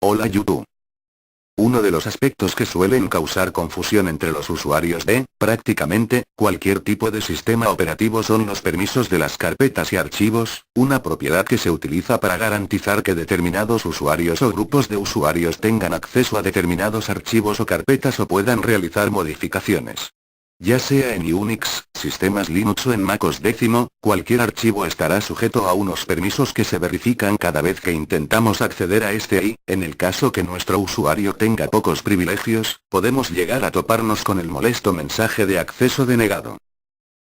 Hola YouTube. Uno de los aspectos que suelen causar confusión entre los usuarios de, prácticamente, cualquier tipo de sistema operativo son los permisos de las carpetas y archivos, una propiedad que se utiliza para garantizar que determinados usuarios o grupos de usuarios tengan acceso a determinados archivos o carpetas o puedan realizar modificaciones. Ya sea en Unix, sistemas Linux o en Mac OS X, cualquier archivo estará sujeto a unos permisos que se verifican cada vez que intentamos acceder a este y, en el caso que nuestro usuario tenga pocos privilegios, podemos llegar a toparnos con el molesto mensaje de acceso denegado.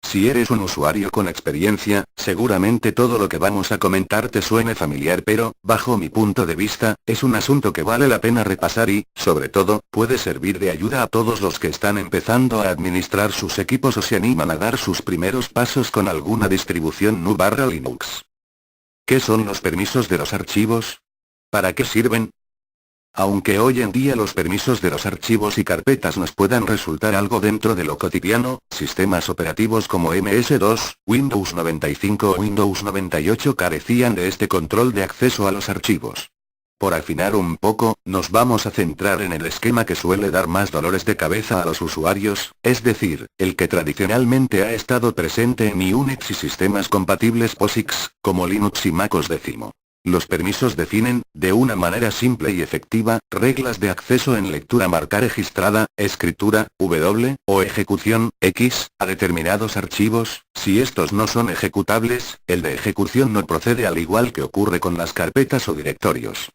Si eres un usuario con experiencia, seguramente todo lo que vamos a comentar te suene familiar, pero, bajo mi punto de vista, es un asunto que vale la pena repasar y, sobre todo, puede servir de ayuda a todos los que están empezando a administrar sus equipos o se animan a dar sus primeros pasos con alguna distribución GNU/Linux. ¿Qué son los permisos de los archivos? ¿Para qué sirven? Aunque hoy en día los permisos de los archivos y carpetas nos puedan resultar algo dentro de lo cotidiano, sistemas operativos como MS2, Windows 95 o Windows 98 carecían de este control de acceso a los archivos. Por afinar un poco, nos vamos a centrar en el esquema que suele dar más dolores de cabeza a los usuarios, es decir, el que tradicionalmente ha estado presente en Unix y sistemas compatibles POSIX, como Linux y Mac OS X. Los permisos definen, de una manera simple y efectiva, reglas de acceso en lectura marca registrada, escritura, W, o ejecución, X, a determinados archivos. Si estos no son ejecutables, el de ejecución no procede, al igual que ocurre con las carpetas o directorios.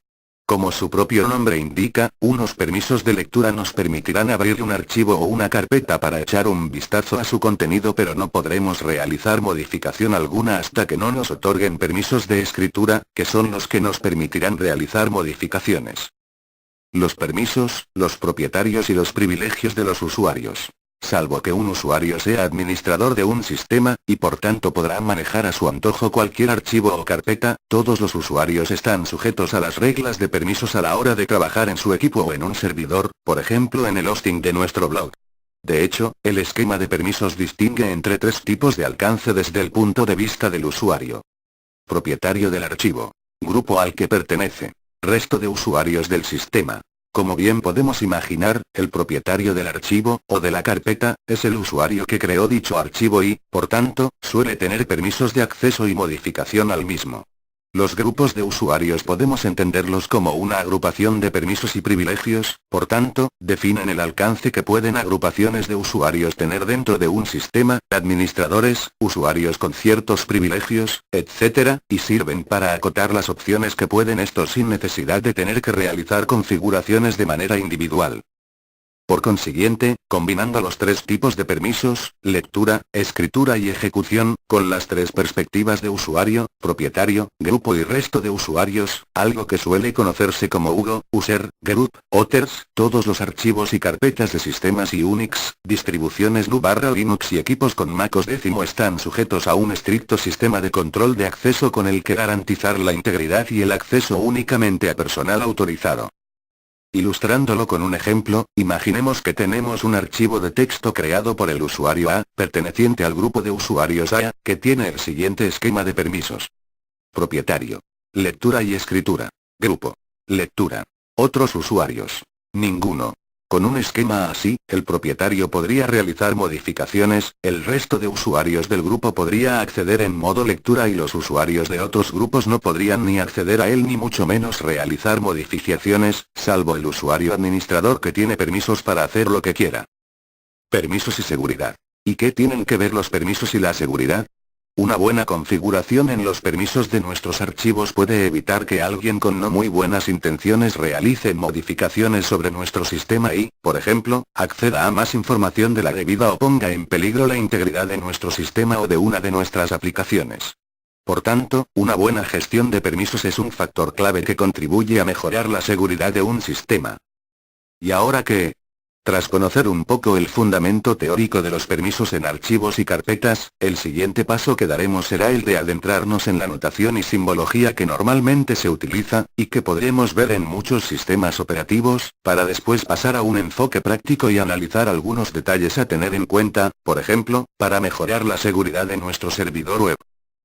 Como su propio nombre indica, unos permisos de lectura nos permitirán abrir un archivo o una carpeta para echar un vistazo a su contenido, pero no podremos realizar modificación alguna hasta que no nos otorguen permisos de escritura, que son los que nos permitirán realizar modificaciones. Los permisos, los propietarios y los privilegios de los usuarios. Salvo que un usuario sea administrador de un sistema, y por tanto podrá manejar a su antojo cualquier archivo o carpeta, todos los usuarios están sujetos a las reglas de permisos a la hora de trabajar en su equipo o en un servidor, por ejemplo en el hosting de nuestro blog. De hecho, el esquema de permisos distingue entre tres tipos de alcance desde el punto de vista del usuario. Propietario del archivo. Grupo al que pertenece. Resto de usuarios del sistema. Como bien podemos imaginar, el propietario del archivo, o de la carpeta, es el usuario que creó dicho archivo y, por tanto, suele tener permisos de acceso y modificación al mismo. Los grupos de usuarios podemos entenderlos como una agrupación de permisos y privilegios, por tanto, definen el alcance que pueden agrupaciones de usuarios tener dentro de un sistema, administradores, usuarios con ciertos privilegios, etc., y sirven para acotar las opciones que pueden estos sin necesidad de tener que realizar configuraciones de manera individual. Por consiguiente, combinando los tres tipos de permisos, lectura, escritura y ejecución, con las tres perspectivas de usuario, propietario, grupo y resto de usuarios, algo que suele conocerse como UGO, User, Group, Others, todos los archivos y carpetas de sistemas y Unix, distribuciones GNU/Linux y equipos con Mac OS X están sujetos a un estricto sistema de control de acceso con el que garantizar la integridad y el acceso únicamente a personal autorizado. Ilustrándolo con un ejemplo, imaginemos que tenemos un archivo de texto creado por el usuario A, perteneciente al grupo de usuarios A, que tiene el siguiente esquema de permisos. Propietario. Lectura y escritura. Grupo. Lectura. Otros usuarios. Ninguno. Con un esquema así, el propietario podría realizar modificaciones, el resto de usuarios del grupo podría acceder en modo lectura y los usuarios de otros grupos no podrían ni acceder a él ni mucho menos realizar modificaciones, salvo el usuario administrador que tiene permisos para hacer lo que quiera. Permisos y seguridad. ¿Y qué tienen que ver los permisos y la seguridad? Una buena configuración en los permisos de nuestros archivos puede evitar que alguien con no muy buenas intenciones realice modificaciones sobre nuestro sistema y, por ejemplo, acceda a más información de la debida o ponga en peligro la integridad de nuestro sistema o de una de nuestras aplicaciones. Por tanto, una buena gestión de permisos es un factor clave que contribuye a mejorar la seguridad de un sistema. ¿Y ahora qué? Tras conocer un poco el fundamento teórico de los permisos en archivos y carpetas, el siguiente paso que daremos será el de adentrarnos en la notación y simbología que normalmente se utiliza, y que podremos ver en muchos sistemas operativos, para después pasar a un enfoque práctico y analizar algunos detalles a tener en cuenta, por ejemplo, para mejorar la seguridad de nuestro servidor web.